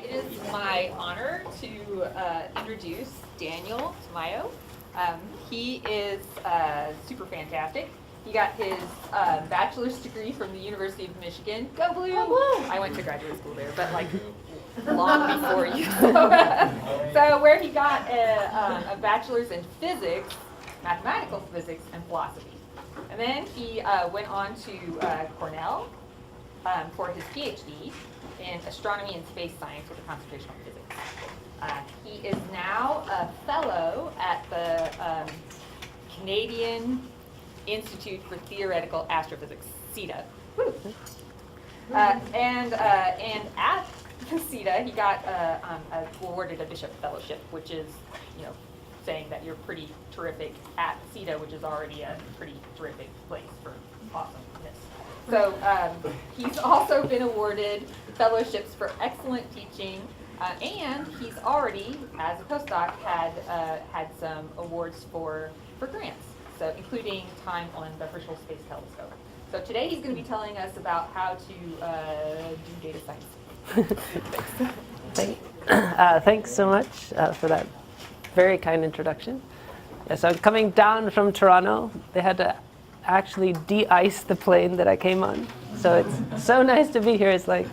It is my honor to introduce Daniel Tamayo. He is super fantastic. He got his bachelor's degree from the University of Michigan. Go Blue! I went to graduate school there, but like long before you. So where he got a bachelor's in physics, mathematical physics, and philosophy. And then he went on to Cornell for his PhD in astronomy and space science with a concentration on physics. He is now a fellow at the Canadian Institute for Theoretical Astrophysics, CITA. And at the CITA, he got awarded a Bishop Fellowship, which is, saying that you're pretty terrific at CITA, which is already a pretty terrific place for awesomeness. So he's also been awarded fellowships for excellent teaching, and he's already, as a postdoc, had some awards for grants, so including time on the Herschel Space Telescope. So today he's going to be telling us about how to do data science. Thanks so much for that very kind introduction. So I'm coming down from Toronto. They had to actually de-ice the plane that I came on. So it's so nice to be here. It's like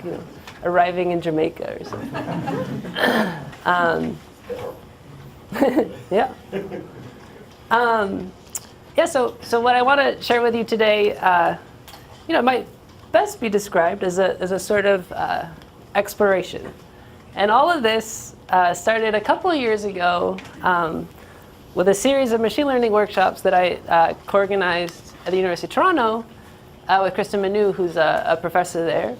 arriving in Jamaica or something. Yeah. So what I want to share with you today, might best be described as a sort of exploration. And all of this started a couple of years ago with a series of machine learning workshops that I co-organized at the University of Toronto with Kristen Manu, who's a professor there,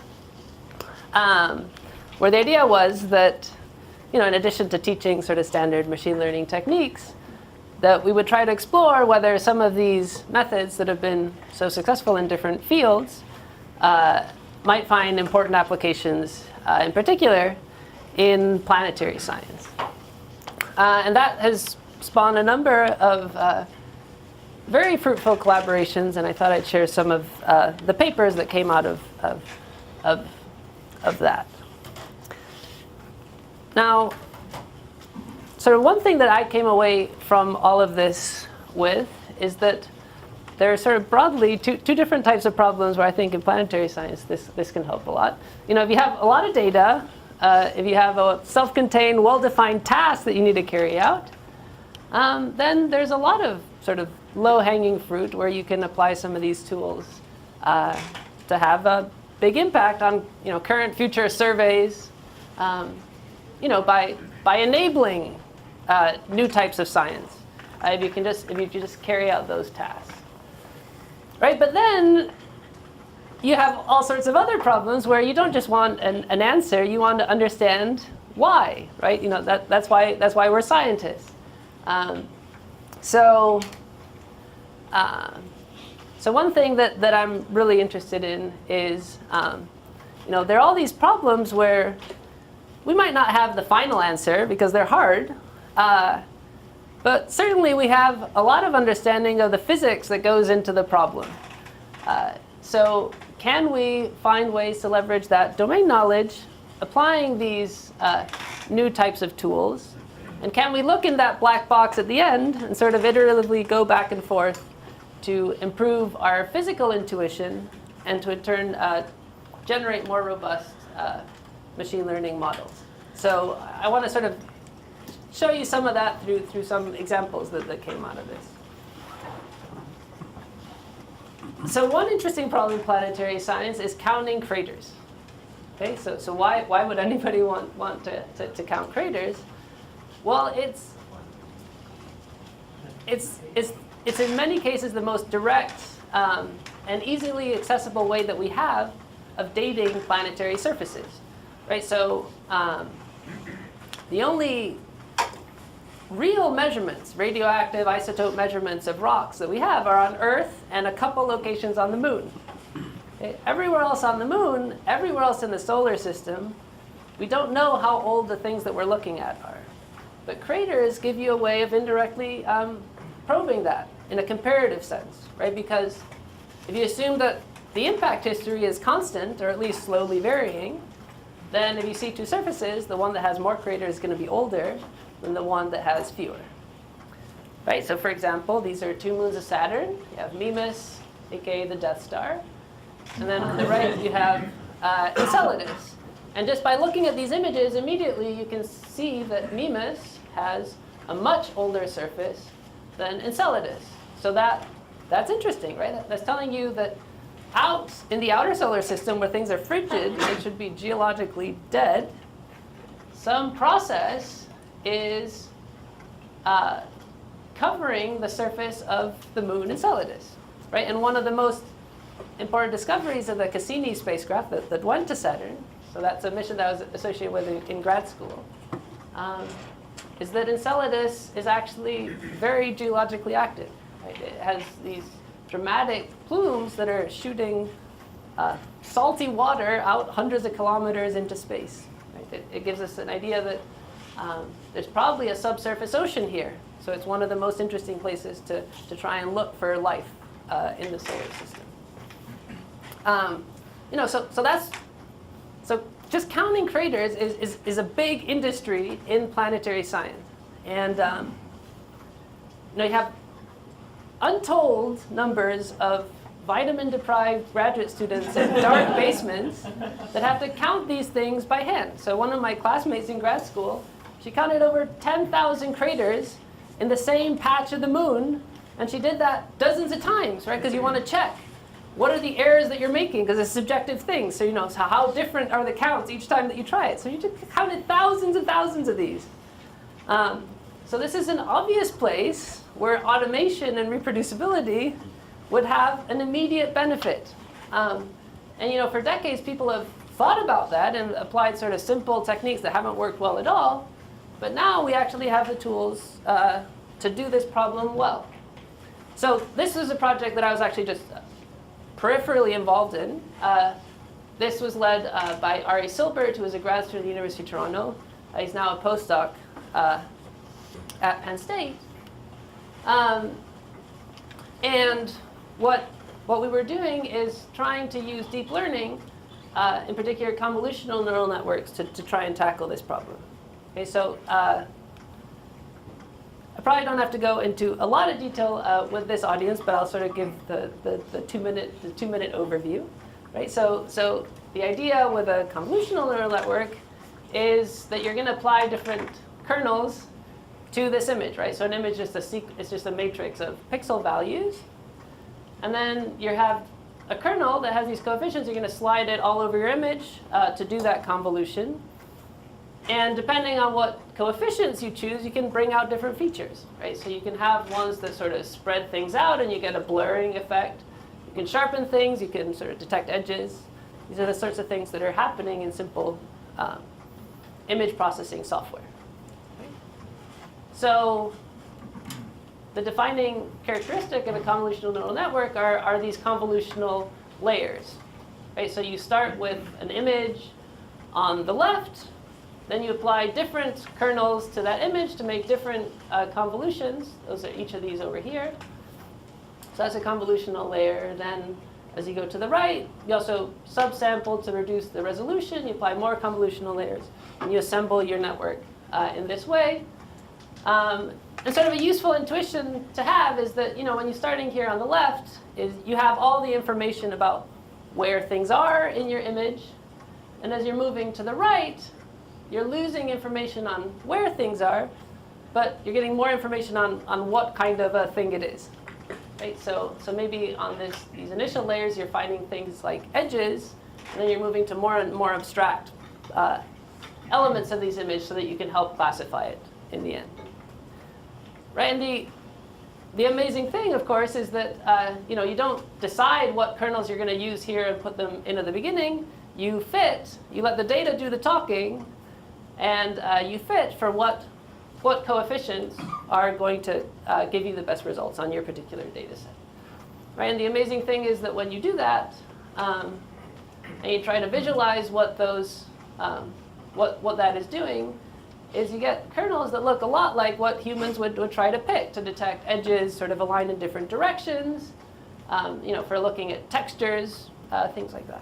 where the idea was that, in addition to teaching sort of standard machine learning techniques, that we would try to explore whether some of these methods that have been so successful in different fields might find important applications, in particular, in planetary science. And that has spawned a number of very fruitful collaborations, and I thought I'd share some of the papers that came out of that. Now, sort of one thing that I came away from all of this with is that there are sort of broadly two different types of problems where I think in planetary science this can help a lot. If you have a lot of data, if you have a self-contained, well-defined task that you need to carry out, then there's a lot of sort of low-hanging fruit where you can apply some of these tools to have a big impact on current, future surveys, by enabling new types of science. If you just carry out those tasks, right? But then you have all sorts of other problems where you don't just want an answer; you want to understand why, right? That's why we're scientists. So one thing that I'm really interested in is, there are all these problems where we might not have the final answer because they're hard, but certainly we have a lot of understanding of the physics that goes into the problem. So can we find ways to leverage that domain knowledge, applying these new types of tools? And can we look in that black box at the end and sort of iteratively go back and forth to improve our physical intuition and to in turn generate more robust machine learning models? So I want to sort of show you some of that through some examples that came out of this. So one interesting problem in planetary science is counting craters. Okay, so why would anybody want to count craters? Well, it's in many cases the most direct and easily accessible way that we have of dating planetary surfaces, right? So the only real measurements, radioactive isotope measurements of rocks that we have are on Earth and a couple locations on the moon. Okay? Everywhere else on the moon, everywhere else in the solar system, we don't know how old the things that we're looking at are. But craters give you a way of indirectly probing that in a comparative sense, right? Because if you assume that the impact history is constant, or at least slowly varying, then if you see two surfaces, the one that has more craters is going to be older than the one that has fewer. Right? So for example, these are two moons of Saturn. You have Mimas, aka the Death Star. And then on the right, you have Enceladus. And just by looking at these images, immediately you can see that Mimas has a much older surface than Enceladus. So that's interesting, right? That's telling you that out in the outer solar system where things are frigid, they should be geologically dead, some process is covering the surface of the moon Enceladus, right? And one of the most important discoveries of the Cassini spacecraft that went to Saturn, so that's a mission that I was associated with in grad school, is that Enceladus is actually very geologically active. Right? It has these dramatic plumes that are shooting salty water out hundreds of kilometers into space. Right? It gives us an idea that there's probably a subsurface ocean here. So it's one of the most interesting places to try and look for life in the solar system. So just counting craters is a big industry in planetary science. And you have untold numbers of vitamin-deprived graduate students in dark basements that have to count these things by hand. So one of my classmates in grad school, she counted over 10,000 craters in the same patch of the moon, and she did that dozens of times, right? Because you want to check what are the errors that you're making, because it's a subjective thing. So so how different are the counts each time that you try it? So you just counted thousands and thousands of these. So this is an obvious place where automation and reproducibility would have an immediate benefit. And for decades, people have thought about that and applied sort of simple techniques that haven't worked well at all. But now we actually have the tools to do this problem well. So this is a project that I was actually just peripherally involved in. This was led by Ari Silbert, who is a grad student at the University of Toronto. He's now a postdoc at Penn State. And what we were doing is trying to use deep learning, in particular convolutional neural networks, to try and tackle this problem. Okay, so I probably don't have to go into a lot of detail with this audience, but I'll sort of give the 2-minute overview. Right? So the idea with a convolutional neural network is that you're going to apply different kernels to this image, right? So an image is just a matrix of pixel values. And then you have a kernel that has these coefficients. You're going to slide it all over your image to do that convolution. And depending on what coefficients you choose, you can bring out different features, right? So you can have ones that sort of spread things out and you get a blurring effect. You can sharpen things. You can sort of detect edges. These are the sorts of things that are happening in simple image processing software. So the defining characteristic of a convolutional neural network are these convolutional layers. Right? So you start with an image on the left, then you apply different kernels to that image to make different convolutions. Those are each of these over here. So that's a convolutional layer. Then as you go to the right, you also subsample to reduce the resolution. You apply more convolutional layers, and you assemble your network in this way. And sort of a useful intuition to have is that, when you're starting here on the left, is you have all the information about where things are in your image. And as you're moving to the right, you're losing information on where things are, but you're getting more information on what kind of a thing it is. Right? So maybe on these initial layers, you're finding things like edges, and then you're moving to more and more abstract elements of these images so that you can help classify it in the end. Right? And the amazing thing, of course, is that you don't decide what kernels you're going to use here and put them in at the beginning. You let the data do the talking, and you fit for what coefficients are going to give you the best results on your particular data set. Right? And the amazing thing is that when you do that, and you try to visualize what that is doing, is you get kernels that look a lot like what humans would try to pick to detect edges sort of aligned in different directions, for looking at textures, things like that.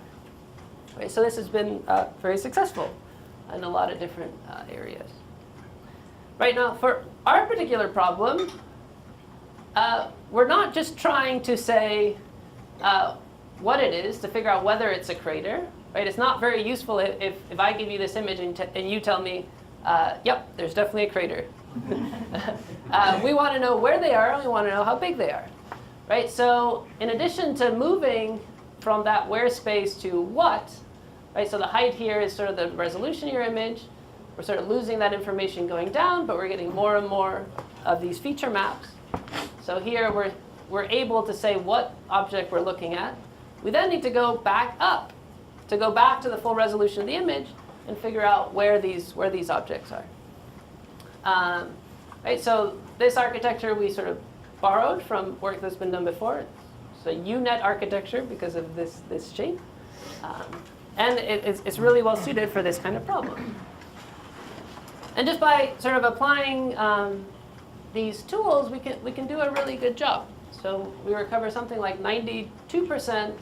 Right? So this has been very successful. in a lot of different areas. Right now, for our particular problem, we're not just trying to say what it is to figure out whether it's a crater. Right? It's not very useful if I give you this image and you tell me, yep, there's definitely a crater. We want to know where they are, and we want to know how big they are. Right? So in addition to moving from that where space to what, right? So the height here is sort of the resolution of your image. We're sort of losing that information going down, but we're getting more and more of these feature maps. So here we're able to say what object we're looking at. We then need to go back up to go back to the full resolution of the image and figure out where these objects are. Right, so this architecture we sort of borrowed from work that's been done before. It's a U-net architecture because of this shape. And it's really well suited for this kind of problem. And just by sort of applying these tools, we can do a really good job. So we recover something like 92%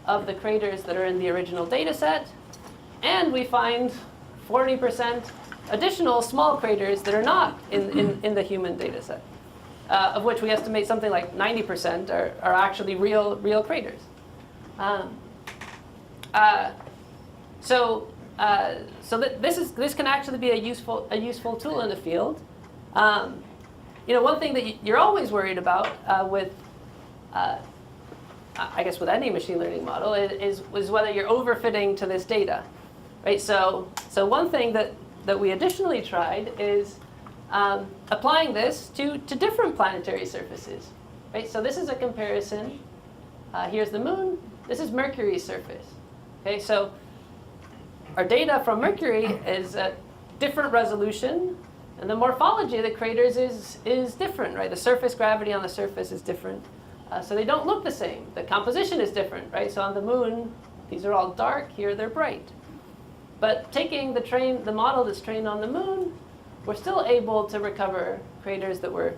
of the craters that are in the original data set. And we find 40% additional small craters that are not in the human data set, of which we estimate something like 90% are actually real craters. This can actually be a useful tool in the field. One thing that you're always worried about with I guess with any machine learning model is whether you're overfitting to this data, right? So one thing that we additionally tried is applying this to different planetary surfaces, right? So this is a comparison. Here's the moon. This is Mercury's surface. Okay, so our data from Mercury is at different resolution, and the morphology of the craters is different, right? The surface gravity on the surface is different. So they don't look the same. The composition is different, right? So on the moon, these are all dark. Here, they're bright. But taking the model that's trained on the moon, we're still able to recover craters that were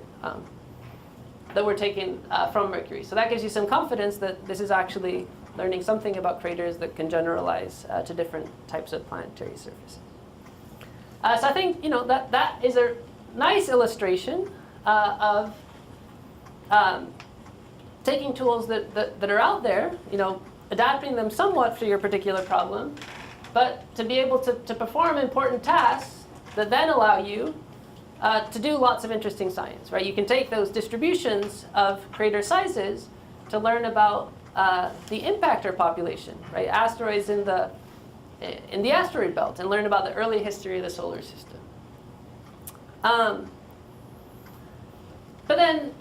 taken from Mercury. So that gives you some confidence that this is actually learning something about craters that can generalize to different types of planetary surfaces. So I think that is a nice illustration of taking tools that are out there, adapting them somewhat for your particular problem, but to be able to perform important tasks that then allow you to do lots of interesting science, right? You can take those distributions of crater sizes to learn about the impactor population, right? Asteroids in the asteroid belt, and learn about the early history of the solar system. But then,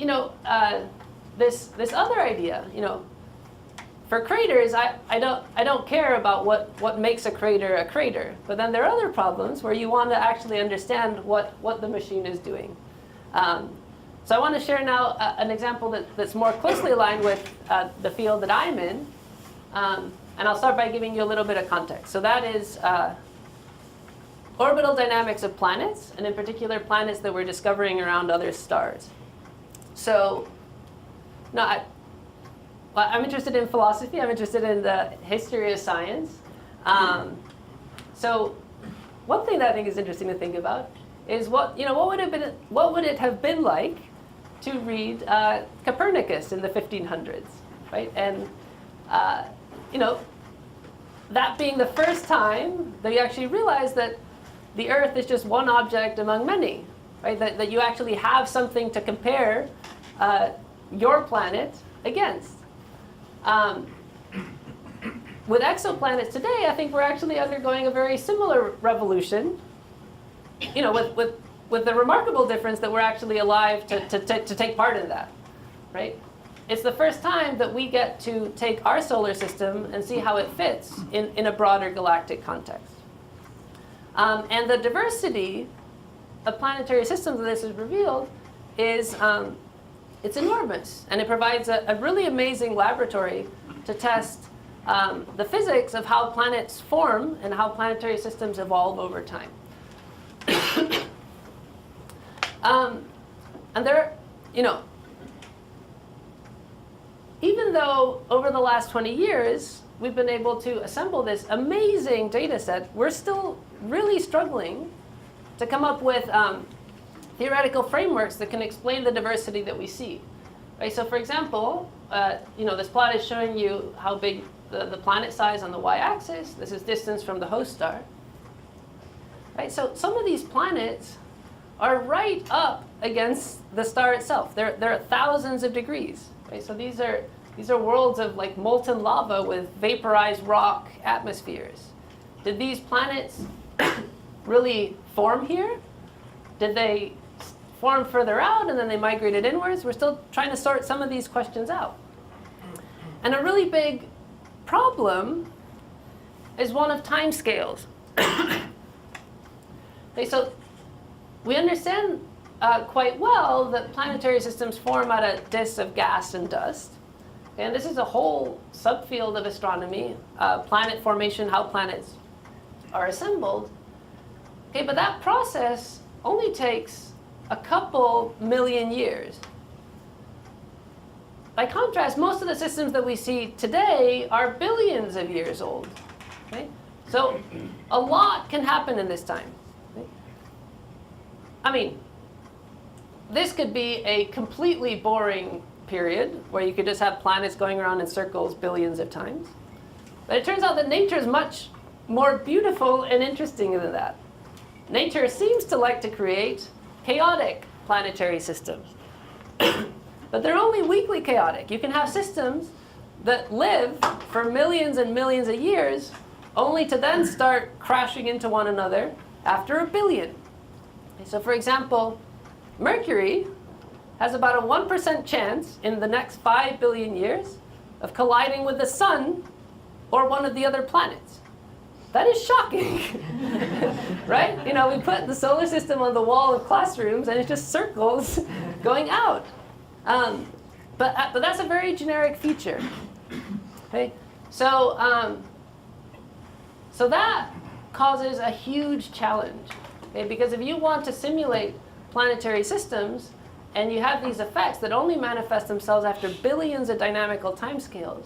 this other idea, for craters, I don't care about what makes a crater. But then there are other problems where you want to actually understand what the machine is doing. So I want to share now an example that's more closely aligned with the field that I'm in. And I'll start by giving you a little bit of context. So that is orbital dynamics of planets, and in particular planets that we're discovering around other stars. So I'm interested in philosophy. I'm interested in the history of science. So one thing that I think is interesting to think about is what would it have been like to read Copernicus in the 1500s, right? And that being the first time that you actually realize that the Earth is just one object among many, right? That you actually have something to compare your planet against. With exoplanets today, I think we're actually undergoing a very similar revolution, with the remarkable difference that we're actually alive to take part in that, right? It's the first time that we get to take our solar system and see how it fits in a broader galactic context. And the diversity of planetary systems that this has revealed is it's enormous. And it provides a really amazing laboratory to test the physics of how planets form and how planetary systems evolve over time. And there, even though over the last 20 years, we've been able to assemble this amazing data set, we're still really struggling to come up with theoretical frameworks that can explain the diversity that we see. Right? So for example, this plot is showing you how big the planet size on the y-axis. This is distance from the host star. Right? So some of these planets are right up against the star itself. They're thousands of degrees. Right? So these are worlds of like molten lava with vaporized rock atmospheres. Did these planets really form here? Did they form further out and then they migrated inwards? We're still trying to sort some of these questions out. And a really big problem is one of timescales. Okay, so we understand quite well that planetary systems form out of disks of gas and dust. And this is a whole subfield of astronomy, planet formation, how planets are assembled. Okay, but that process only takes a couple million years. By contrast, most of the systems that we see today are billions of years old. Okay? So a lot can happen in this time. Okay? I mean, this could be a completely boring period where you could just have planets going around in circles billions of times. But it turns out that nature is much more beautiful and interesting than that. Nature seems to like to create chaotic planetary systems. But they're only weakly chaotic. You can have systems that live for millions and millions of years, only to then start crashing into one another after a billion. So for example, Mercury has about a 1% chance in the next 5 billion years of colliding with the sun or one of the other planets. That is shocking, right? We put the solar system on the wall of classrooms and it's just circles going out. But that's a very generic feature. Okay, so that causes a huge challenge. Okay, because if you want to simulate planetary systems and you have these effects that only manifest themselves after billions of dynamical timescales,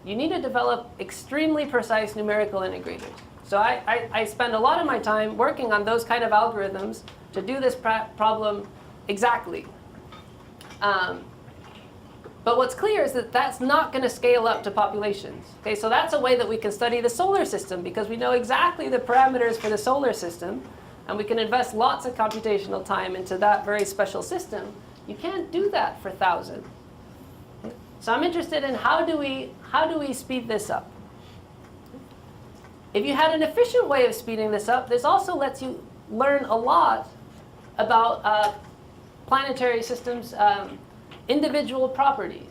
you need to develop extremely precise numerical integrators. So I spend a lot of my time working on those kind of algorithms to do this problem exactly. But what's clear is that that's not going to scale up to populations. Okay, so that's a way that we can study the solar system because we know exactly the parameters for the solar system, and we can invest lots of computational time into that very special system. You can't do that for thousands. So I'm interested in how do we speed this up? If you had an efficient way of speeding this up, this also lets you learn a lot about planetary systems' individual properties.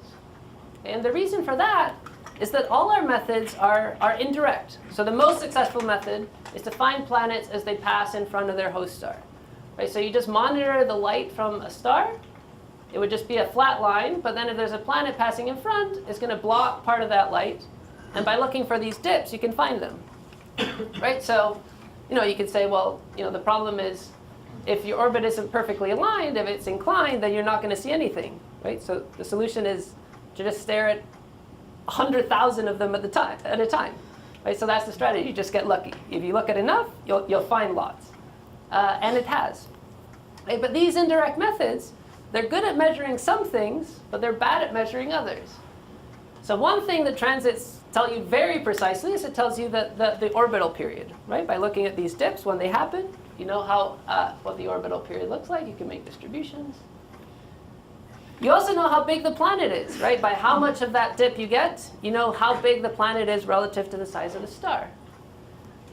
And the reason for that is that all our methods are indirect. So the most successful method is to find planets as they pass in front of their host star. Right? So you just monitor the light from a star. It would just be a flat line, but then if there's a planet passing in front, it's going to block part of that light. And by looking for these dips, you can find them. Right? So, you could say, well, the problem is if your orbit isn't perfectly aligned, if it's inclined, then you're not going to see anything. Right? So the solution is to just stare at 100,000 of them at a time. Right? So that's the strategy. You just get lucky. If you look at enough, you'll find lots. And it has. Right? But these indirect methods, they're good at measuring some things, but they're bad at measuring others. So one thing that transits tell you very precisely is it tells you the orbital period. Right? By looking at these dips when they happen, you know what the orbital period looks like. You can make distributions. You also know how big the planet is, right? By how much of that dip you get, you know how big the planet is relative to the size of the star.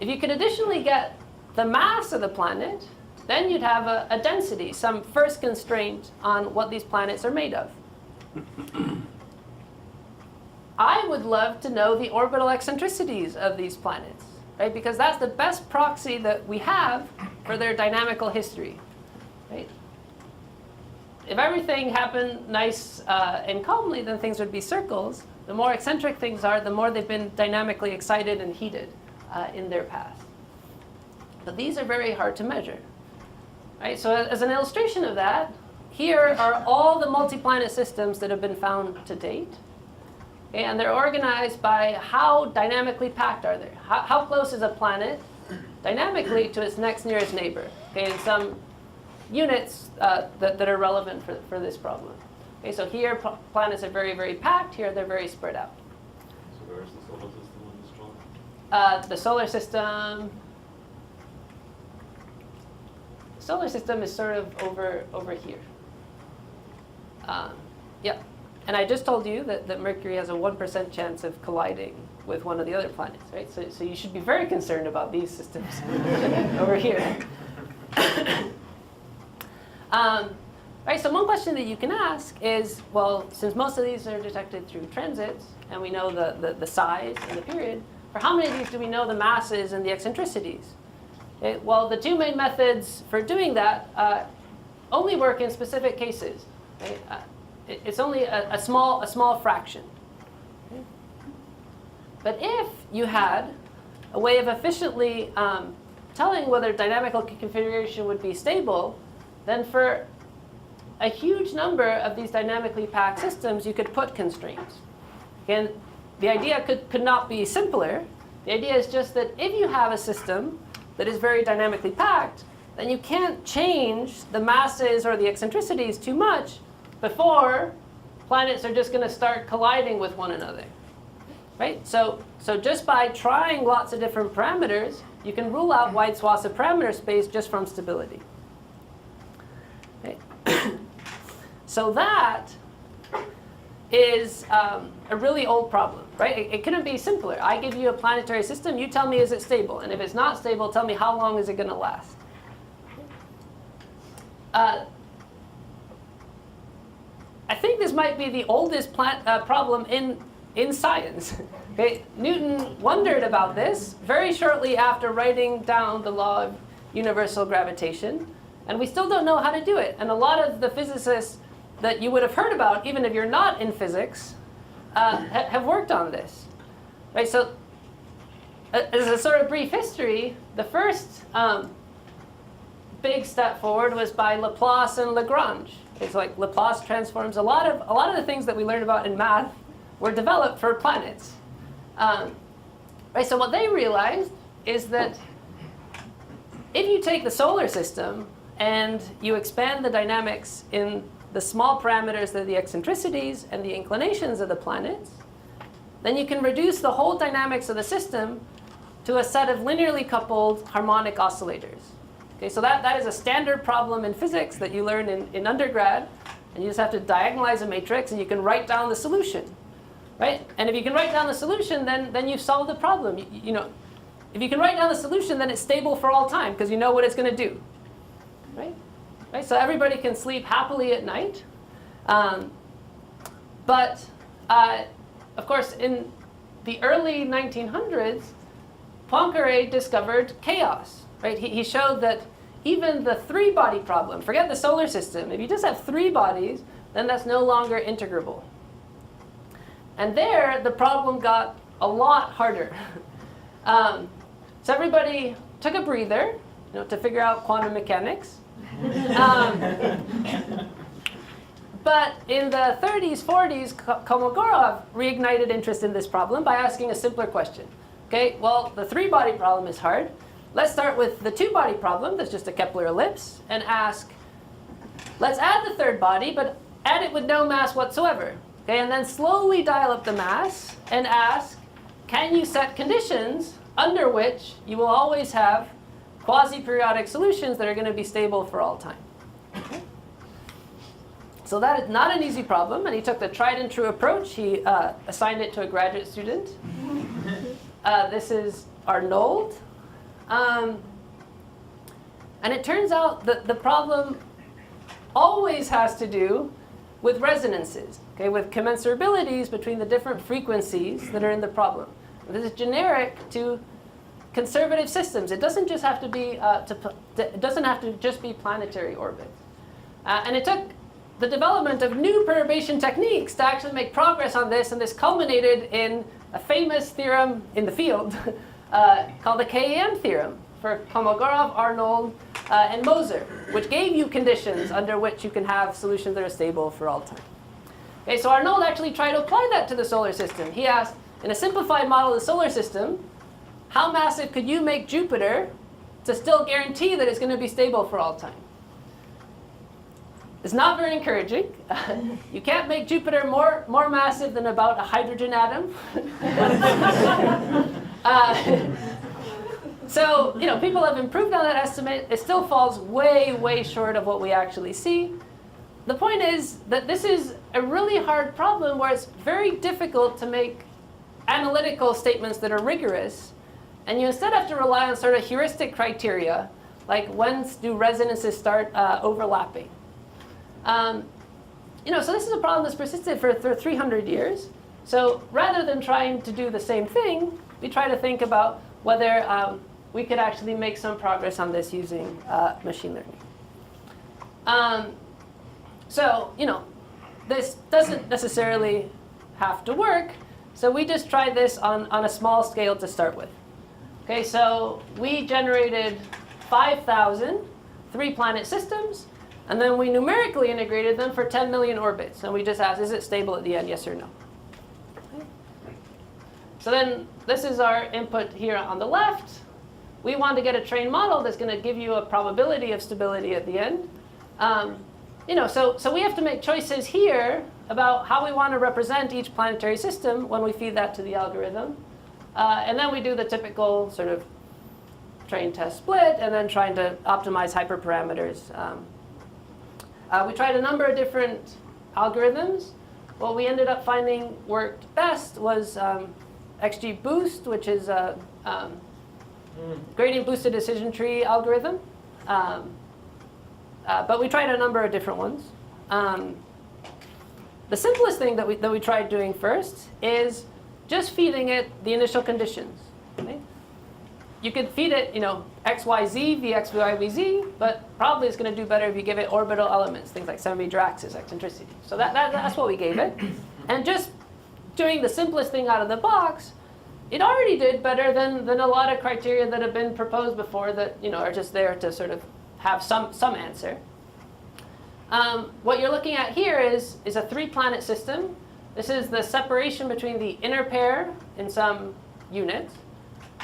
If you could additionally get the mass of the planet, then you'd have a density, some first constraint on what these planets are made of. I would love to know the orbital eccentricities of these planets, right? Because that's the best proxy that we have for their dynamical history, right? If everything happened nice and calmly, then things would be circles. The more eccentric things are, the more they've been dynamically excited and heated in their path. But these are very hard to measure. Right? So as an illustration of that, here are all the multi-planet systems that have been found to date. Okay, and they're organized by how dynamically packed are they. How close is a planet dynamically to its next nearest neighbor? Okay, and some units that are relevant for this problem. Okay, so here planets are very, very packed. Here they're very spread out. So where's the solar system on this chart? The solar system is sort of over here. Yeah, and I just told you that Mercury has a 1% chance of colliding with one of the other planets, right? So you should be very concerned about these systems over here. Right, so one question that you can ask is, well, since most of these are detected through transits, and we know the size and the period, for how many of these do we know the masses and the eccentricities? Okay, well, the two main methods for doing that only work in specific cases. Okay? It's only a small fraction. Okay? But if you had a way of efficiently telling whether dynamical configuration would be stable, then for a huge number of these dynamically packed systems, you could put constraints. And the idea could not be simpler. The idea is just that if you have a system that is very dynamically packed, then you can't change the masses or the eccentricities too much before planets are just going to start colliding with one another. Right? So just by trying lots of different parameters, you can rule out wide swaths of parameter space just from stability. Okay. So that is a really old problem, right? It couldn't be simpler. I give you a planetary system, you tell me is it stable, and if it's not stable, tell me how long is it going to last. I think this might be the oldest problem in science. Okay? Newton wondered about this very shortly after writing down the law of universal gravitation, and we still don't know how to do it. And a lot of the physicists that you would have heard about, even if you're not in physics, have worked on this. Right? So as a sort of brief history, the first big step forward was by Laplace and Lagrange. It's like Laplace transforms a lot of the things that we learned about in math were developed for planets. Right? So what they realized is that if you take the solar system and you expand the dynamics in the small parameters that are the eccentricities and the inclinations of the planets, then you can reduce the whole dynamics of the system to a set of linearly coupled harmonic oscillators. Okay, so that is a standard problem in physics that you learn in undergrad, and you just have to diagonalize a matrix and you can write down the solution. Right? And if you can write down the solution, then you've solved the problem. You know, if you can write down the solution, then it's stable for all time because you know what it's going to do. Right? Right? So everybody can sleep happily at night. But of course, in the early 1900s, Poincaré discovered chaos. Right? He showed that even the three-body problem, forget the solar system, if you just have three bodies, then that's no longer integrable. And there, the problem got a lot harder. So everybody took a breather, to figure out quantum mechanics. But in the 30s, 40s, Kolmogorov reignited interest in this problem by asking a simpler question. Okay, well, the three-body problem is hard. Let's start with the two-body problem, that's just a Kepler ellipse, and ask, let's add the third body, but add it with no mass whatsoever. Okay, and then slowly dial up the mass and ask, can you set conditions under which you will always have quasi-periodic solutions that are going to be stable for all time? Okay. So that is not an easy problem, and he took the tried and true approach. He assigned it to a graduate student. This is Arnold. And it turns out that the problem always has to do with resonances, okay, with commensurabilities between the different frequencies that are in the problem. This is generic to conservative systems. It doesn't just have to be it doesn't have to just be planetary orbits. And it took the development of new perturbation techniques to actually make progress on this, and this culminated in a famous theorem in the field called the KEM theorem for Kolmogorov, Arnold, and Moser, which gave you conditions under which you can have solutions that are stable for all time. Okay, so Arnold actually tried to apply that to the solar system. He asked, in a simplified model of the solar system, how massive could you make Jupiter to still guarantee that it's going to be stable for all time? It's not very encouraging. You can't make Jupiter more massive than about a hydrogen atom. So, people have improved on that estimate. It still falls way, way short of what we actually see. The point is that this is a really hard problem where it's very difficult to make analytical statements that are rigorous. And you instead have to rely on sort of heuristic criteria, like when do resonances start overlapping. So this is a problem that's persisted for 300 years. So rather than trying to do the same thing, we try to think about whether we could actually make some progress on this using machine learning. This doesn't necessarily have to work. So we just tried this on a small scale to start with. Okay, so we generated 5,000 3-planet systems. And then we numerically integrated them for 10 million orbits. And we just asked, is it stable at the end, yes or no? Okay. So then this is our input here on the left. We want to get a trained model that's going to give you a probability of stability at the end. So we have to make choices here about how we want to represent each planetary system when we feed that to the algorithm. And then we do the typical sort of train test split, and then trying to optimize hyperparameters. We tried a number of different algorithms. What we ended up finding worked best was XGBoost, which is a gradient boosted decision tree algorithm. But we tried a number of different ones. The simplest thing that we tried doing first is just feeding it the initial conditions. Okay? You could feed it, x, y, z, v, x, y, v, z, but probably it's going to do better if you give it orbital elements, things like semi-major axis, eccentricity. So that's what we gave it. And just doing the simplest thing out of the box, it already did better than a lot of criteria that have been proposed before that are just there to sort of have some answer. What you're looking at here is a 3-planet system. This is the separation between the inner pair in some units.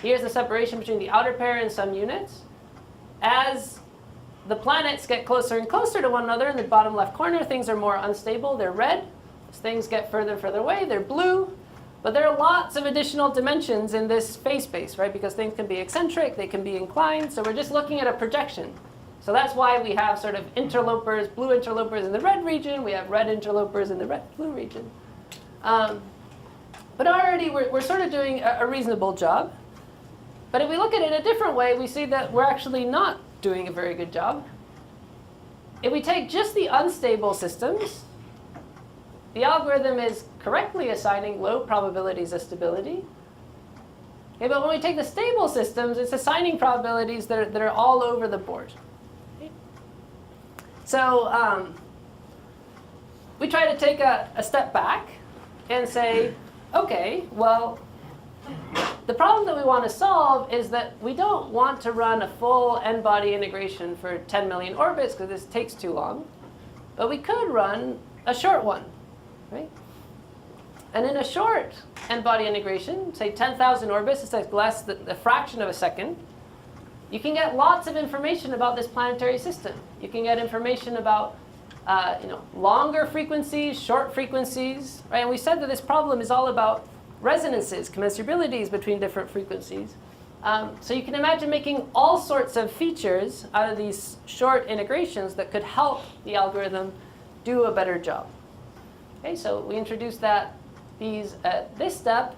Here's the separation between the outer pair in some units. As the planets get closer and closer to one another in the bottom left corner, things are more unstable. They're red. As things get further and further away, they're blue. But there are lots of additional dimensions in this phase space, right? Because things can be eccentric, they can be inclined. So we're just looking at a projection. So that's why we have sort of interlopers, blue interlopers in the red region. We have red interlopers in the red-blue region. But already we're sort of doing a reasonable job. But if we look at it a different way, we see that we're actually not doing a very good job. If we take just the unstable systems, the algorithm is correctly assigning low probabilities of stability. Okay, but when we take the stable systems, it's assigning probabilities that are all over the board. Okay? So we try to take a step back and say, okay, well, the problem that we want to solve is that we don't want to run a full n-body integration for 10 million orbits because this takes too long. But we could run a short one, right? And in a short n-body integration, say 10,000 orbits, it's like less than a fraction of a second, you can get lots of information about this planetary system. You can get information about longer frequencies, short frequencies, right? And we said that this problem is all about resonances, commensurabilities between different frequencies. So you can imagine making all sorts of features out of these short integrations that could help the algorithm do a better job. Okay, so we introduced these at this step.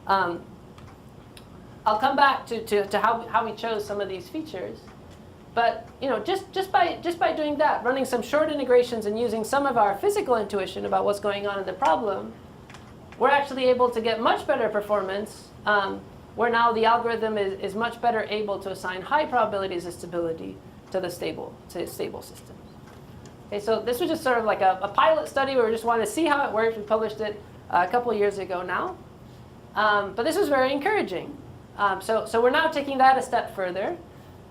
I'll come back to how we chose some of these features. But just by doing that, running some short integrations and using some of our physical intuition about what's going on in the problem, we're actually able to get much better performance, where now the algorithm is much better able to assign high probabilities of stability to the stable systems. Okay, so this was just sort of like a pilot study where we just wanted to see how it worked. We published it a couple years ago now. But this was very encouraging. So we're now taking that a step further.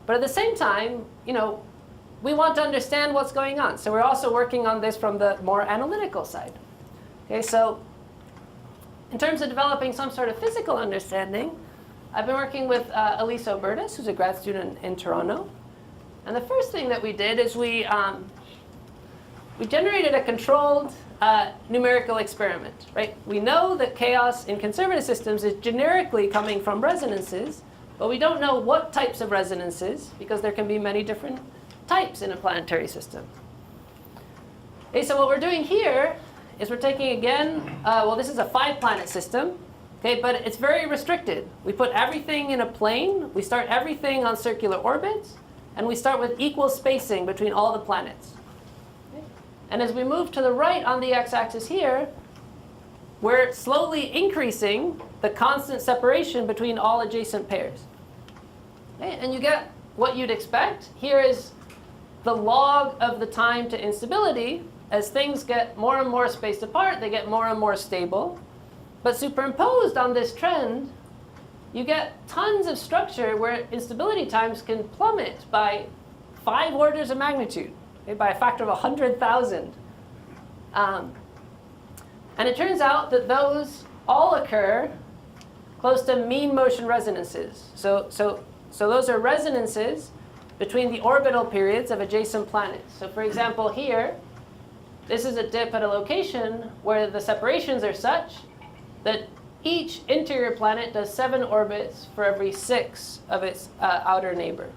But at the same time, we want to understand what's going on. So we're also working on this from the more analytical side. Okay, so in terms of developing some sort of physical understanding, I've been working with Elise Obertus, who's a grad student in Toronto. And the first thing that we did is we generated a controlled numerical experiment, right? We know that chaos in conservative systems is generically coming from resonances, but we don't know what types of resonances, because there can be many different types in a planetary system. Okay, so what we're doing here is we're taking, again, well, this is a 5-planet system, okay, but it's very restricted. We put everything in a plane, we start everything on circular orbits, and we start with equal spacing between all the planets. Okay? And as we move to the right on the x-axis here, we're slowly increasing the constant separation between all adjacent pairs. Okay? And you get what you'd expect. Here is the log of the time to instability. As things get more and more spaced apart, they get more and more stable. But superimposed on this trend, you get tons of structure where instability times can plummet by 5 orders of magnitude, okay, by a factor of 100,000. And it turns out that those all occur close to mean motion resonances. So those are resonances between the orbital periods of adjacent planets. So for example, here, this is a dip at a location where the separations are such that each interior planet does 7 orbits for every 6 of its outer neighbor.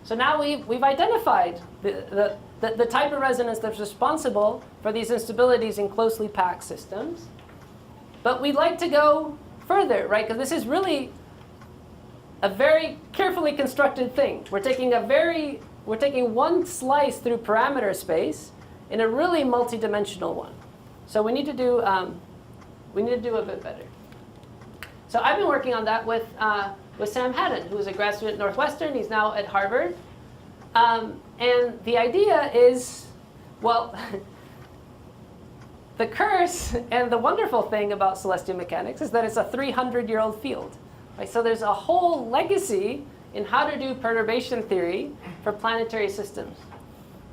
So now we've identified the type of resonance that's responsible for these instabilities in closely packed systems. But we'd like to go further, right? Because this is really a very carefully constructed thing. We're taking one slice through parameter space in a really multidimensional one. So we need to do a bit better. So I've been working on that with Sam Haddon, who is a grad student at Northwestern. He's now at Harvard. And the idea is, well, the curse and the wonderful thing about celestial mechanics is that it's a 300-year-old field. Right? So there's a whole legacy in how to do perturbation theory for planetary systems.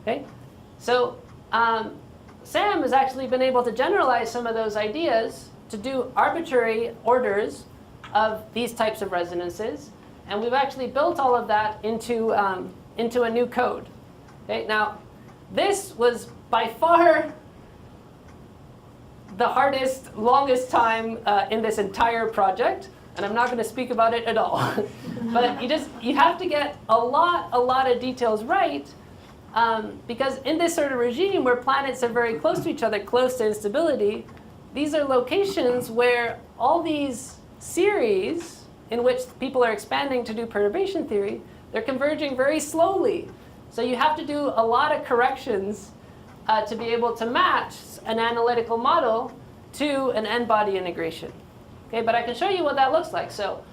Okay? So Sam has actually been able to generalize some of those ideas to do arbitrary orders of these types of resonances. And we've actually built all of that into a new code. Okay? Now, this was by far the hardest, longest time in this entire project. And I'm not going to speak about it at all. But you have to get a lot of details right, because in this sort of regime where planets are very close to each other, close to instability, these are locations where all these series in which people are expanding to do perturbation theory, they're converging very slowly. So you have to do a lot of corrections to be able to match an analytical model to an n-body integration. Okay, but I can show you what that looks like. So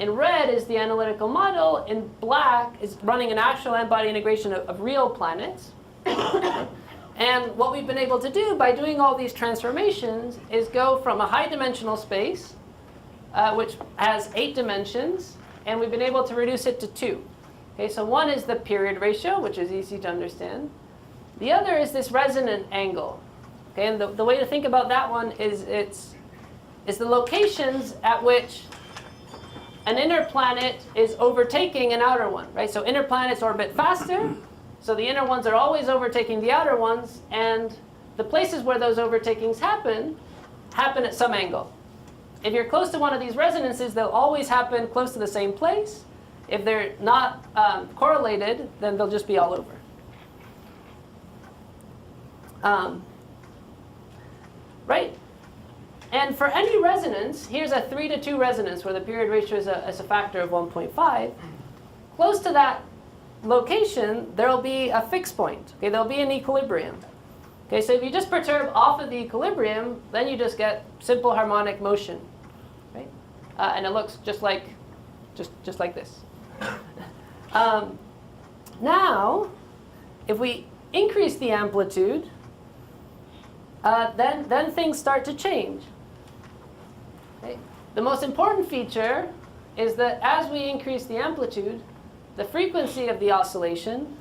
in red is the analytical model. In black is running an actual n-body integration of real planets. And what we've been able to do by doing all these transformations is go from a high-dimensional space, which has 8 dimensions, and we've been able to reduce it to 2. Okay, so one is the period ratio, which is easy to understand. The other is this resonant angle. Okay, and the way to think about that one is the locations at which an inner planet is overtaking an outer one, right? So inner planets orbit faster, so the inner ones are always overtaking the outer ones, and the places where those overtakings happen at some angle. If you're close to one of these resonances, they'll always happen close to the same place. If they're not correlated, then they'll just be all over. Right? And for any resonance, here's a 3-to-2 resonance where the period ratio is a factor of 1.5. Close to that location, there will be a fixed point. Okay, there'll be an equilibrium. Okay, so if you just perturb off of the equilibrium, then you just get simple harmonic motion, right? And it looks just like this. Now, if we increase the amplitude, then things start to change. Okay? The most important feature is that as we increase the amplitude, the frequency of the oscillation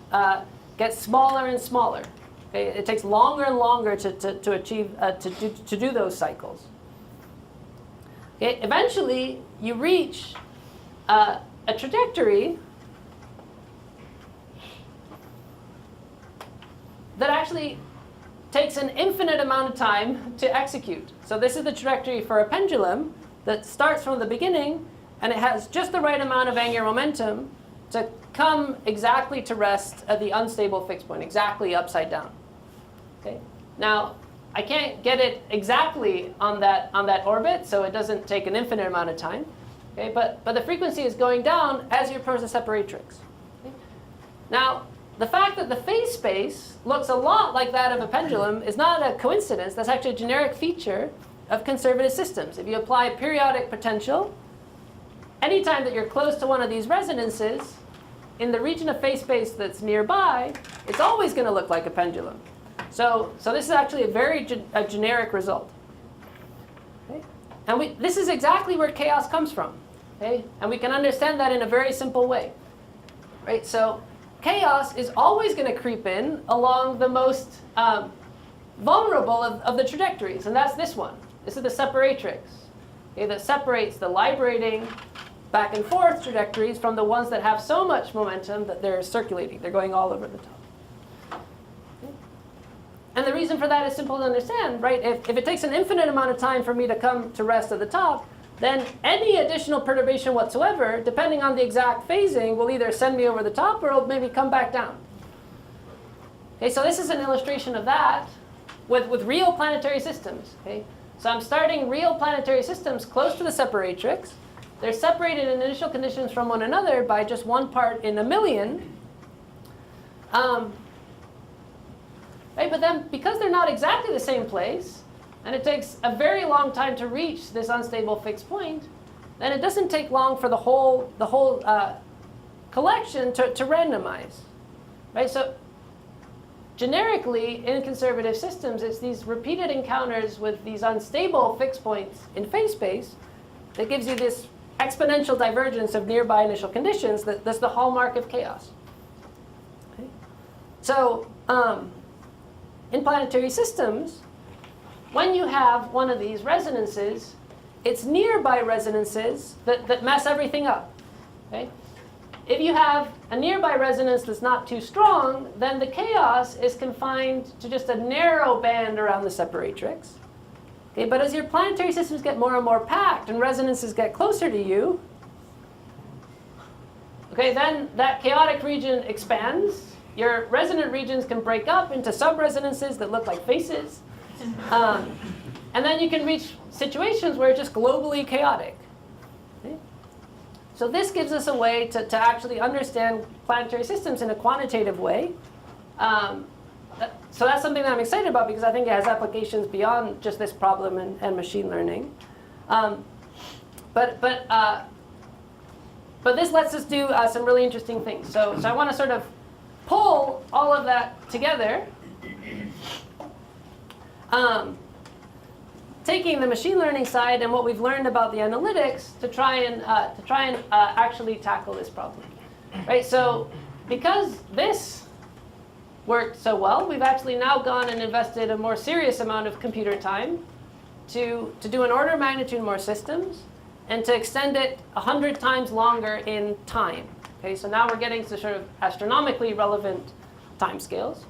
gets smaller and smaller. Okay? It takes longer and longer to achieve, to do those cycles. Okay? Eventually, you reach a trajectory that actually takes an infinite amount of time to execute. So this is the trajectory for a pendulum that starts from the beginning, and it has just the right amount of angular momentum to come exactly to rest at the unstable fixed point, exactly upside down. Okay? Now, I can't get it exactly on that orbit, so it doesn't take an infinite amount of time. Okay? But the frequency is going down as you approach the separatrix. Okay? Now, the fact that the phase space looks a lot like that of a pendulum is not a coincidence. That's actually a generic feature of conservative systems. If you apply periodic potential, anytime that you're close to one of these resonances, in the region of phase space that's nearby, it's always going to look like a pendulum. So this is actually a very generic result. Okay? And this is exactly where chaos comes from. Okay? And we can understand that in a very simple way. Right? So chaos is always going to creep in along the most vulnerable of the trajectories, and that's this one. This is the separatrix, okay, that separates the librating back and forth trajectories from the ones that have so much momentum that they're circulating. They're going all over the top. Okay. And the reason for that is simple to understand, right? If it takes an infinite amount of time for me to come to rest at the top, then any additional perturbation whatsoever, depending on the exact phasing, will either send me over the top or it'll maybe come back down. Okay, so this is an illustration of that with real planetary systems. Okay? So I'm starting real planetary systems close to the separatrix. They're separated in initial conditions from one another by just 1 part in a million. Right? But then, because they're not exactly the same place, and it takes a very long time to reach this unstable fixed point, then it doesn't take long for the whole collection to randomize. Right? So generically, in conservative systems, it's these repeated encounters with these unstable fixed points in phase space that gives you this exponential divergence of nearby initial conditions that's the hallmark of chaos. Okay? So in planetary systems, when you have one of these resonances, it's nearby resonances that mess everything up. Okay? If you have a nearby resonance that's not too strong, then the chaos is confined to just a narrow band around the separatrix. Okay, but as your planetary systems get more and more packed and resonances get closer to you, okay, then that chaotic region expands. Your resonant regions can break up into sub-resonances that look like faces. And then you can reach situations where it's just globally chaotic. Okay? So this gives us a way to actually understand planetary systems in a quantitative way. So that's something that I'm excited about because I think it has applications beyond just this problem and machine learning. But this lets us do some really interesting things. So I want to sort of pull all of that together, taking the machine learning side and what we've learned about the analytics to try and actually tackle this problem. Right? So because this worked so well, we've actually now gone and invested a more serious amount of computer time to do an order of magnitude more systems and to extend it 100 times longer in time. Okay, so now we're getting to sort of astronomically relevant timescales.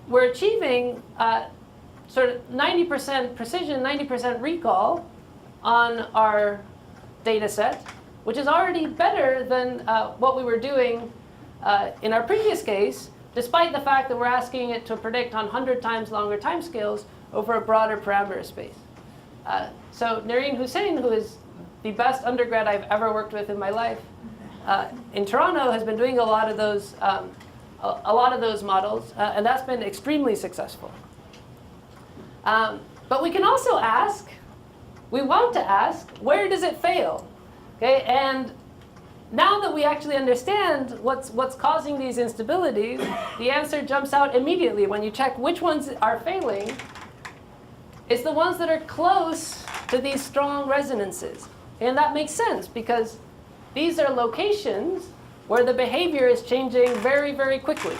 We're achieving sort of 90% precision, 90% recall on our data set, which is already better than what we were doing in our previous case, despite the fact that we're asking it to predict on 100 times longer timescales over a broader parameter space. So Nareen Hussain, who is the best undergrad I've ever worked with in my life, in Toronto, has been doing a lot of those models, and that's been extremely successful. But we can also ask, we want to ask, where does it fail? Okay, and now that we actually understand what's causing these instabilities, the answer jumps out immediately when you check which ones are failing. It's the ones that are close to these strong resonances. And that makes sense because these are locations where the behavior is changing very, very quickly.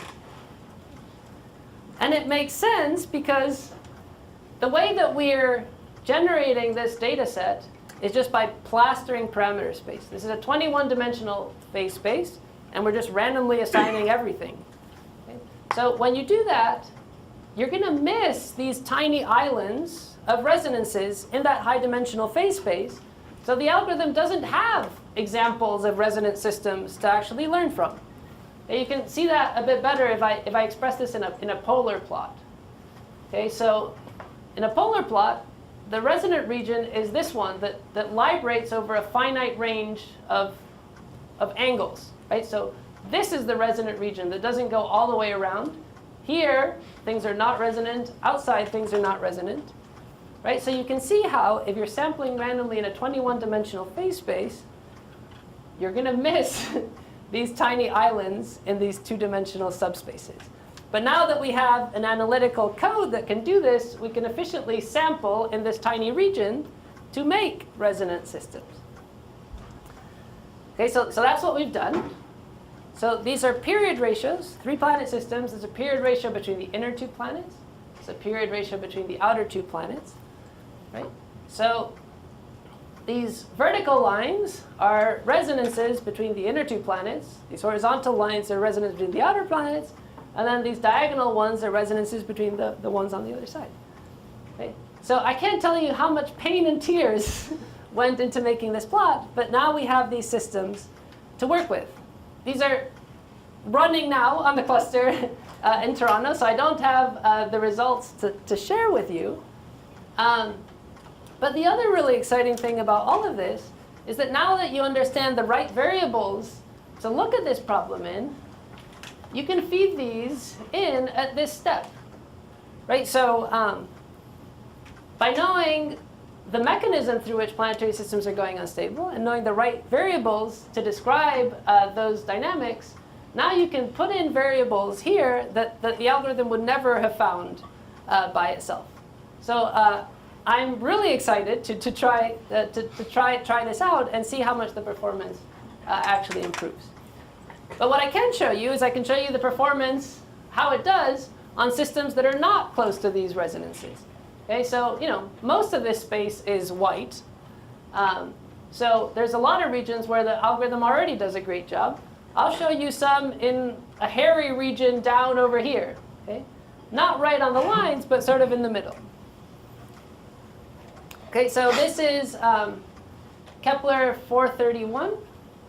And it makes sense because the way that we're generating this data set is just by plastering parameter space. This is a 21-dimensional phase space, and we're just randomly assigning everything. Okay? So when you do that, you're going to miss these tiny islands of resonances in that high-dimensional phase space. So the algorithm doesn't have examples of resonant systems to actually learn from. And you can see that a bit better if I express this in a polar plot. Okay, so in a polar plot, the resonant region is this one that librates over a finite range of angles. Right? So this is the resonant region that doesn't go all the way around. Here, things are not resonant. Outside, things are not resonant. Right? So you can see how, if you're sampling randomly in a 21-dimensional phase space, you're going to miss these tiny islands in these 2-dimensional subspaces. But now that we have an analytical code that can do this, we can efficiently sample in this tiny region to make resonant systems. Okay, so that's what we've done. So these are period ratios. 3-planet systems is a period ratio between the inner 2 planets. It's a period ratio between the outer 2 planets. Right? So these vertical lines are resonances between the inner 2 planets. These horizontal lines are resonances between the outer planets. And then these diagonal ones are resonances between the ones on the other side. Okay? So I can't tell you how much pain and tears went into making this plot, but now we have these systems to work with. These are running now on the cluster in Toronto, so I don't have the results to share with you. But the other really exciting thing about all of this is that now that you understand the right variables to look at this problem in, you can feed these in at this step. Right? So by knowing the mechanism through which planetary systems are going unstable and knowing the right variables to describe those dynamics, now you can put in variables here that the algorithm would never have found by itself. So I'm really excited to try this out and see how much the performance actually improves. But what I can show you is I can show you the performance, how it does on systems that are not close to these resonances. Okay, so most of this space is white. So there's a lot of regions where the algorithm already does a great job. I'll show you some in a hairy region down over here. Okay, not right on the lines, but sort of in the middle. Okay, so this is Kepler 431.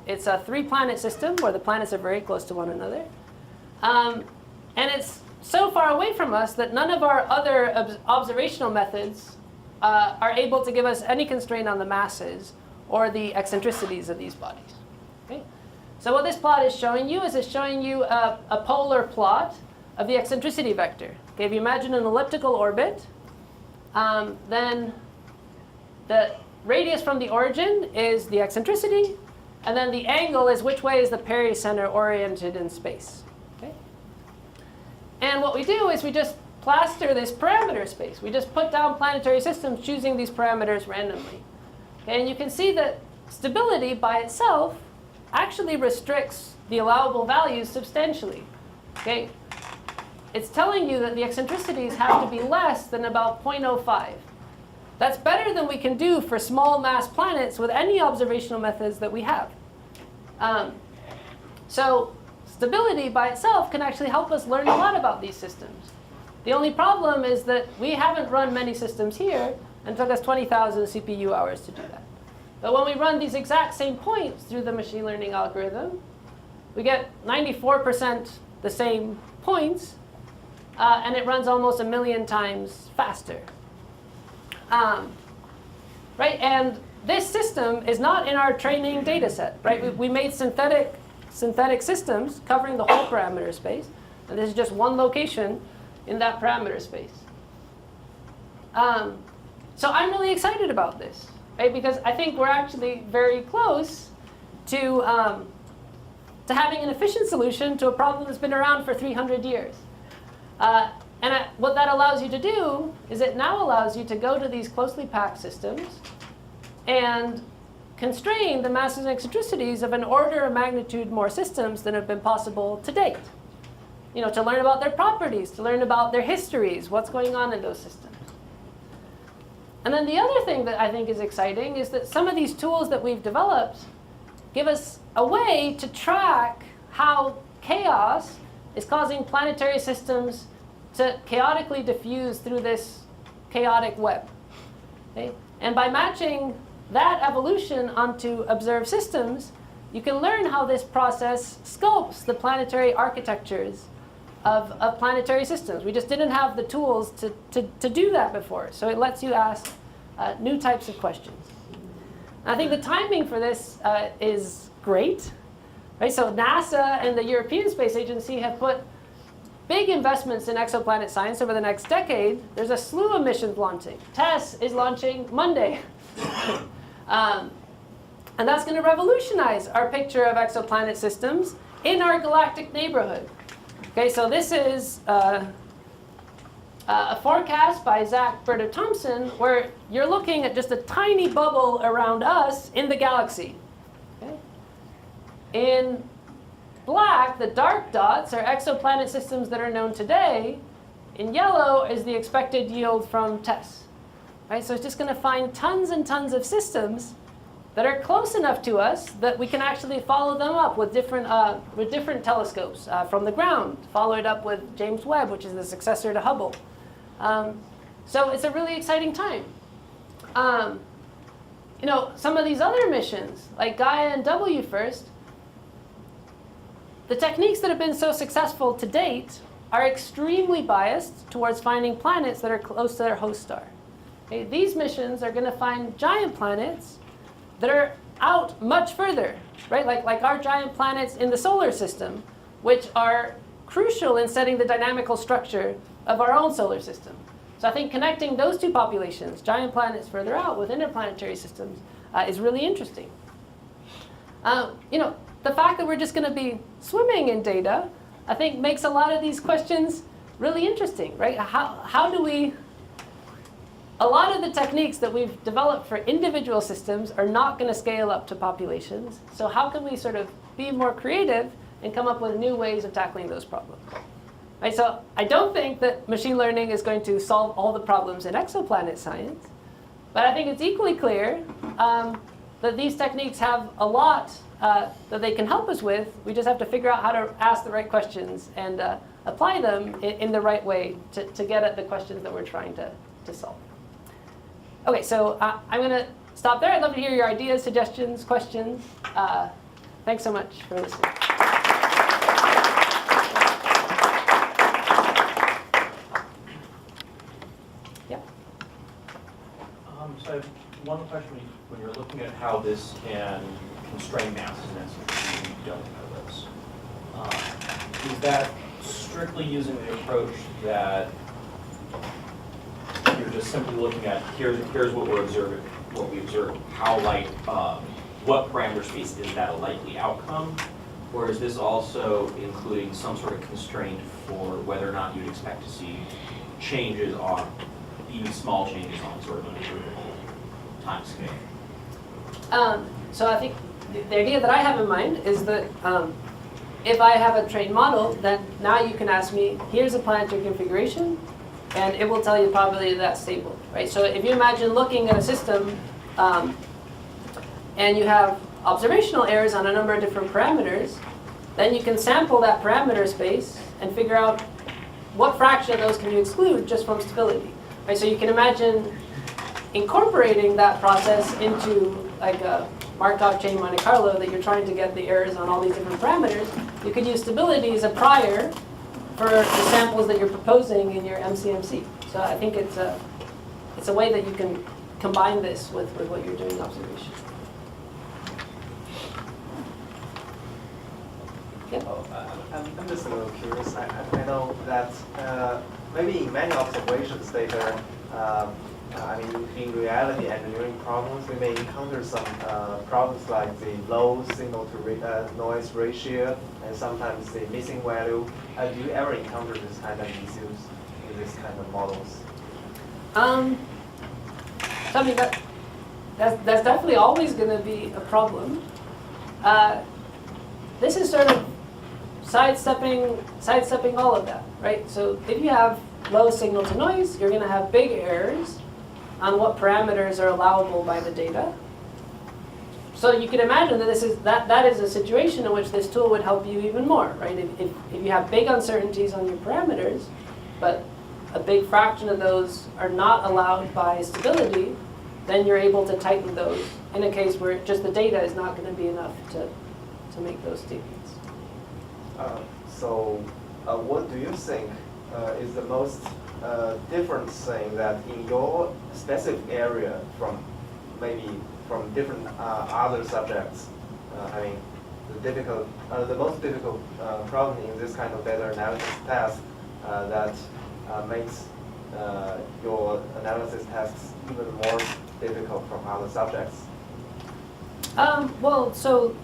It's a 3-planet system where the planets are very close to one another. And it's so far away from us that none of our other observational methods are able to give us any constraint on the masses or the eccentricities of these bodies. Okay? So what this plot is showing you is it's showing you a polar plot of the eccentricity vector. Okay, if you imagine an elliptical orbit, then the radius from the origin is the eccentricity, and then the angle is which way is the pericenter oriented in space. Okay? And what we do is we just plaster this parameter space. We just put down planetary systems choosing these parameters randomly. Okay? And you can see that stability by itself actually restricts the allowable values substantially. Okay? It's telling you that the eccentricities have to be less than about 0.05. That's better than we can do for small mass planets with any observational methods that we have. So stability by itself can actually help us learn a lot about these systems. The only problem is that we haven't run many systems here, and it took us 20,000 CPU hours to do that. But when we run these exact same points through the machine learning algorithm, we get 94% the same points, and it runs almost 1 million times faster. Right, and this system is not in our training data set. Right, we made synthetic systems covering the whole parameter space, and this is just one location in that parameter space. So I'm really excited about this, right, because I think we're actually very close to having an efficient solution to a problem that's been around for 300 years. What that allows you to do is it now allows you to go to these closely packed systems and constrain the masses and eccentricities of an order of magnitude more systems than have been possible to date. To learn about their properties, to learn about their histories, what's going on in those systems. And then the other thing that I think is exciting is that some of these tools that we've developed give us a way to track how chaos is causing planetary systems to chaotically diffuse through this chaotic web. Okay? And by matching that evolution onto observed systems, you can learn how this process sculpts the planetary architectures of planetary systems. We just didn't have the tools to do that before. So it lets you ask new types of questions. And I think the timing for this is great. Right? So NASA and the European Space Agency have put big investments in exoplanet science over the next decade. There's a slew of missions launching. TESS is launching Monday. And that's going to revolutionize our picture of exoplanet systems in our galactic neighborhood. Okay, so this is a forecast by Zach Thompson where you're looking at just a tiny bubble around us in the galaxy. Okay? In black, the dark dots are exoplanet systems that are known today. In yellow is the expected yield from TESS. Right? So it's just going to find tons and tons of systems that are close enough to us that we can actually follow them up with different telescopes from the ground. Follow it up with James Webb, which is the successor to Hubble. So it's a really exciting time. Some of these other missions, like Gaia and WFIRST, the techniques that have been so successful to date are extremely biased towards finding planets that are close to their host star. Okay, these missions are going to find giant planets that are out much further, right? Like our giant planets in the solar system, which are crucial in setting the dynamical structure of our own solar system. So I think connecting those two populations, giant planets further out with interplanetary systems, is really interesting. The fact that we're just going to be swimming in data, I think makes a lot of these questions really interesting, right? How do we... A lot of the techniques that we've developed for individual systems are not going to scale up to populations. So how can we sort of be more creative and come up with new ways of tackling those problems? Right, so I don't think that machine learning is going to solve all the problems in exoplanet science. But I think it's equally clear that these techniques have a lot that they can help us with. We just have to figure out how to ask the right questions and apply them in the right way to get at the questions that we're trying to solve. Okay, so I'm going to stop there. I'd love to hear your ideas, suggestions, questions. Thanks so much for listening. Yeah. So one question, when you're looking at how this can constrain masses and eccentricities, you don't know this. Is that strictly using the approach that you're just simply looking at here's what we're observing, what we observe, how light, what parameter space is that a likely outcome, or is this also including some sort of constraint for whether or not you'd expect to see changes on, even small changes on sort of an observable time scale? So I think the idea that I have in mind is that if I have a trained model, then now you can ask me, here's a planetary configuration, and it will tell you the probability that's stable, right? So if you imagine looking at a system and you have observational errors on a number of different parameters, then you can sample that parameter space and figure out what fraction of those can you exclude just from stability, right? So you can imagine incorporating that process into like a Markov chain Monte Carlo that you're trying to get the errors on all these different parameters. You could use stability as a prior for the samples that you're proposing in your MCMC. So I think it's a way that you can combine this with what you're doing in observation. Yeah. I'm just a little curious. I know that maybe in many observations data, in reality engineering problems, we may encounter some problems like the low signal to noise ratio and sometimes the missing value. Do you ever encounter this kind of issues in this kind of models? So I mean, that's definitely always going to be a problem. This is sort of sidestepping all of that, right? So if you have low signal to noise, you're going to have big errors on what parameters are allowable by the data. So you can imagine that that is a situation in which this tool would help you even more, right? If you have big uncertainties on your parameters, but a big fraction of those are not allowed by stability, then you're able to tighten those in a case where just the data is not going to be enough to make those statements. So what do you think is the most different thing that in your specific area from different other subjects? I mean, the most difficult problem in this kind of data analysis task that makes your analysis tasks even more difficult from other subjects? Well, so,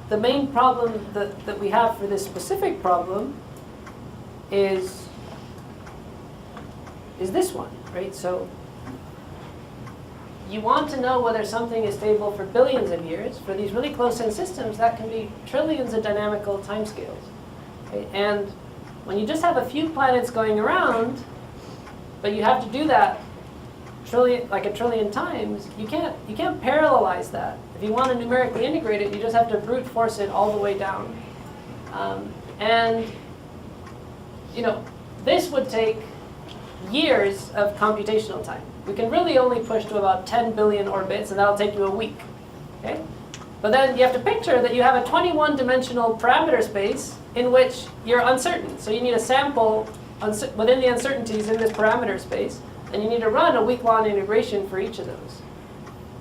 the main problem that we have for this specific problem is this one, right? So you want to know whether something is stable for billions of years. For these really close-in systems, that can be trillions of dynamical timescales. Right? And when you just have a few planets going around, but you have to do that a trillion times, you can't parallelize that. If you want to numerically integrate it, you just have to brute force it all the way down. This would take years of computational time. We can really only push to about 10 billion orbits, and that'll take you a week. Okay? But then you have to picture that you have a 21-dimensional parameter space in which you're uncertain. So you need a sample within the uncertainties in this parameter space, and you need to run a week-long integration for each of those.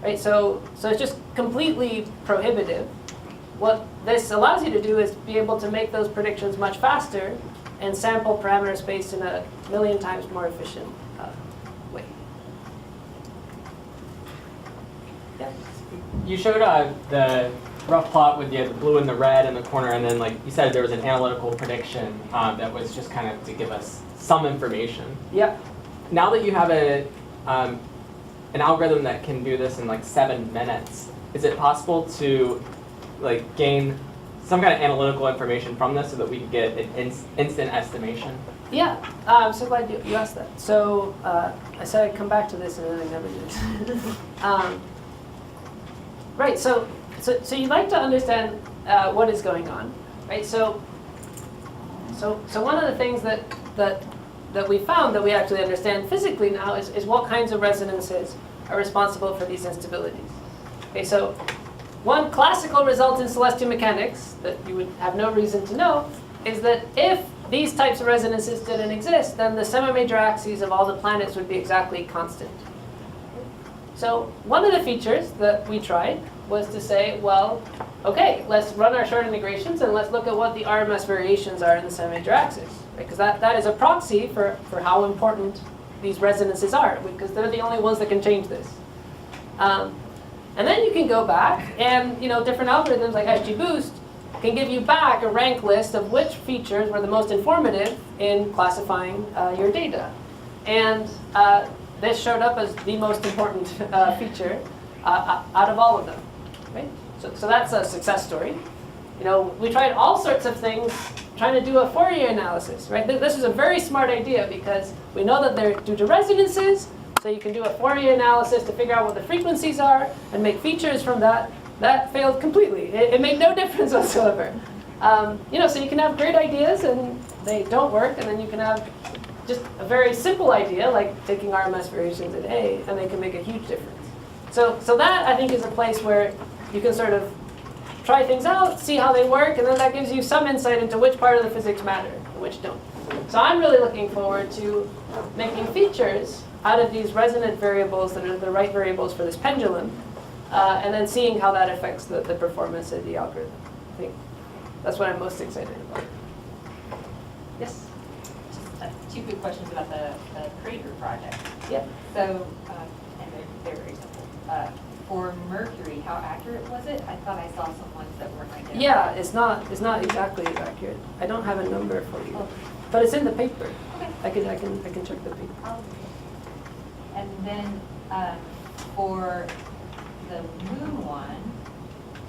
Right? So it's just completely prohibitive. What this allows you to do is be able to make those predictions much faster and sample parameter space in a million times more efficient way. Yeah. You showed the rough plot with the blue and the red in the corner, and then, like you said, there was an analytical prediction that was just kind of to give us some information. Yep. Now that you have an algorithm that can do this in like 7 minutes, is it possible to gain some kind of analytical information from this so that we can get an instant estimation? Yeah, I'm so glad you asked that. So I said I'd come back to this, and then I never did. Right. So you'd like to understand what is going on, right? So one of the things that we found that we actually understand physically now is what kinds of resonances are responsible for these instabilities. Okay, so one classical result in celestial mechanics that you would have no reason to know is that if these types of resonances didn't exist, then the semi-major axes of all the planets would be exactly constant. So one of the features that we tried was to say, well, okay, let's run our short integrations and let's look at what the RMS variations are in the semi-major axis. Because that is a proxy for how important these resonances are, because they're the only ones that can change this. And then you can go back and different algorithms like XGBoost can give you back a rank list of which features were the most informative in classifying your data. And this showed up as the most important feature out of all of them. Right? So that's a success story. We tried all sorts of things trying to do a Fourier analysis. Right? This is a very smart idea because we know that they're due to resonances. So you can do a Fourier analysis to figure out what the frequencies are and make features from that. That failed completely. It made no difference whatsoever. So you can have great ideas and they don't work, and then you can have just a very simple idea like taking RMS variations at A, and they can make a huge difference. So that, I think, is a place where you can sort of try things out, see how they work, and then that gives you some insight into which part of the physics matter and which don't. So I'm really looking forward to making features out of these resonant variables that are the right variables for this pendulum, and then seeing how that affects the performance of the algorithm. I think that's what I'm most excited about. Yes? Just two quick questions about the crater project. Yep. So, and they're very simple. For Mercury, how accurate was it? I thought I saw some ones that weren't identified. Yeah, it's not exactly as accurate. I don't have a number for you, Oh. but it's in the paper. Okay. I can check the paper. Oh. And then for the moon one,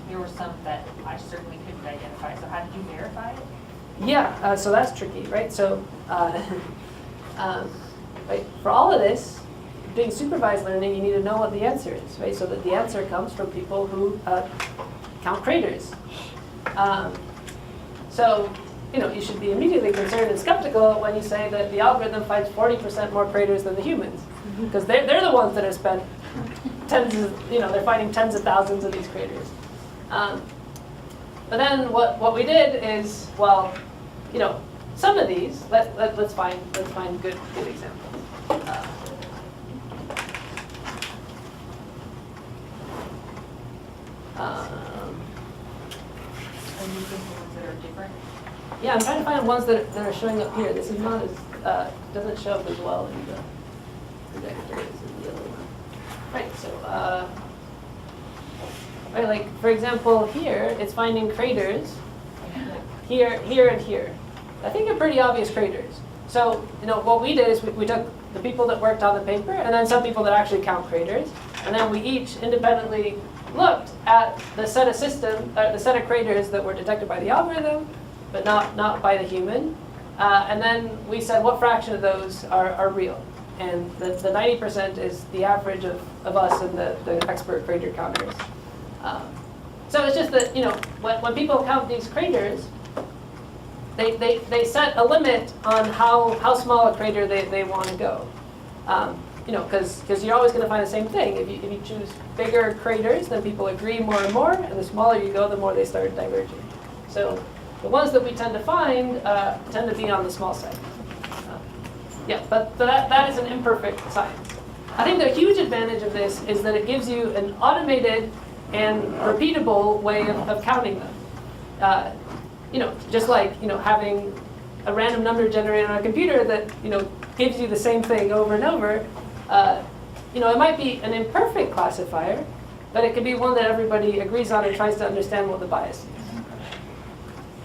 there were some that I certainly couldn't identify. So how did you verify it? Yeah, so that's tricky, right? So right, for all of this, doing supervised learning, you need to know what the answer is, right? So that the answer comes from people who count craters. So, you should be immediately concerned and skeptical when you say that the algorithm finds 40% more craters than the humans, because they're the ones that have spent they're finding tens of thousands of these craters. But then what we did is, well, some of these, let's find good examples. And you think the ones that are different? Yeah, I'm trying to find ones that are showing up here. This is not as doesn't show up as well in the projector as in the other one. Right. So, right, like for example, here it's finding craters here, here, and here. I think they're pretty obvious craters. So, what we did is we took the people that worked on the paper and then some people that actually count craters, and then we each independently looked at the set of craters that were detected by the algorithm, but not by the human. And then we said what fraction of those are real. And the 90% is the average of us and the expert crater counters. So it's just that, when people count these craters, they set a limit on how small a crater they want to go. Because you're always going to find the same thing. If you choose bigger craters, then people agree more and more, and the smaller you go, the more they start diverging. So the ones that we tend to find tend to be on the small side. Yeah, but that is an imperfect science. I think the huge advantage of this is that it gives you an automated and repeatable way of counting them. Just like having a random number generated on a computer that gives you the same thing over and over. It might be an imperfect classifier, but it could be one that everybody agrees on and tries to understand what the bias is.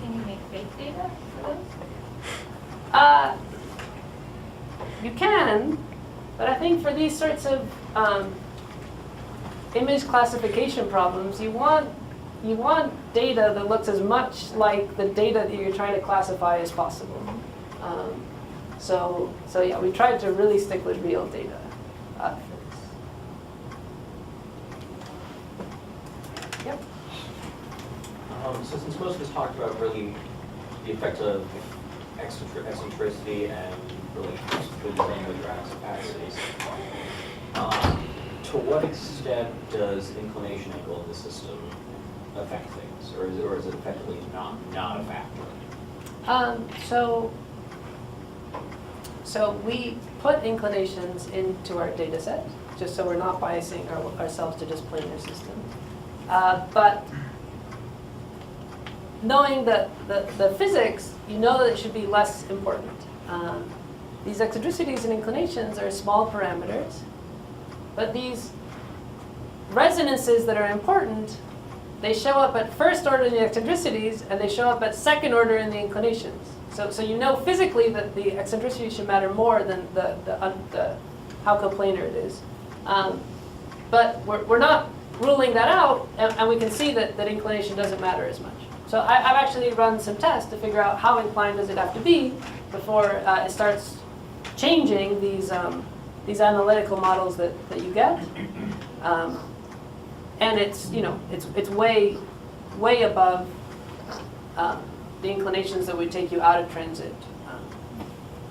Can you make fake data for those? You can, but I think for these sorts of image classification problems, you want data that looks as much like the data that you're trying to classify as possible. So yeah, we tried to really stick with real data for this. Yep. So since most of us talked about really the effect of eccentricity and really playing with your axes, to what extent does inclination angle in the system affect things, or is it effectively not a factor? So we put inclinations into our data set, just so we're not biasing ourselves to just planar systems. But knowing the physics, you know that it should be less important. These eccentricities and inclinations are small parameters, but these resonances that are important, they show up at first order in the eccentricities, and they show up at second order in the inclinations. So physically that the eccentricity should matter more than how coplanar it is. But we're not ruling that out, and we can see that inclination doesn't matter as much. So I've actually run some tests to figure out how inclined does it have to be before it starts changing these analytical models that you get. And it's way above the inclinations that would take you out of transit.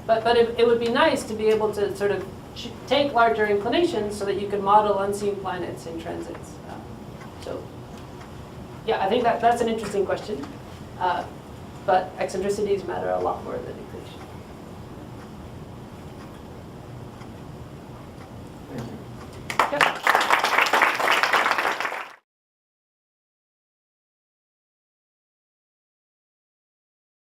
But it would be nice to be able to sort of take larger inclinations so that you could model unseen planets in transits. So yeah, I think that's an interesting question. But eccentricities matter a lot more than inclination. Thank you. Yep.